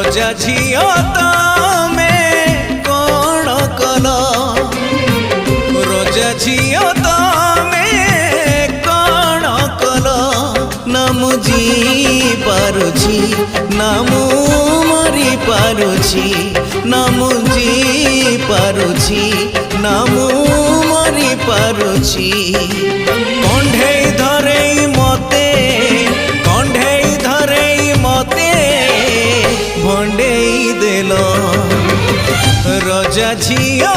रोजा झियो तमे कौन कल रोजा झियो तमे कौन कल ना मु जी पारुछि ना मु मरी पारुछि ना मु जी पारुछि ना मु मरी पारुछि कंढे धरे मते कंढे धरे मते भंडेई देलो रोजा झियो